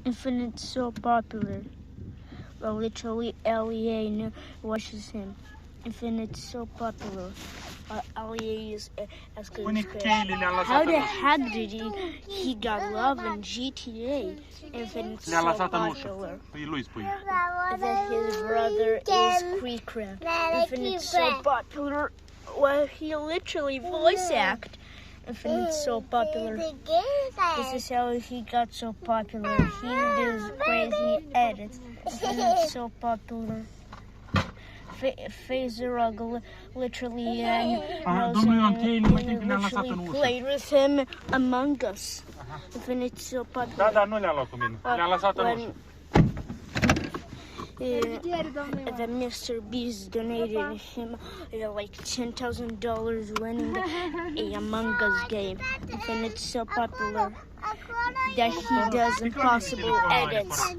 Infinite's so popular. Well, literally, LEA watches him. Infinite's so popular. LEA is asking how the heck did he got love in GTA? Infinite's so popular. That his brother is Creecraft. Infinite's so popular. Well, he literally voice act. Infinite's so popular. This is how he got so popular. He does crazy edits. Infinite's so popular. Phaser literally played with him Among Us. Infinite's so popular. Da, nu le-am luat cu mine. Le-am lăsat în ușă. The Mr. Beast donated him like $10,000 winning a Among Us game. And it's so popular that he does impossible edits.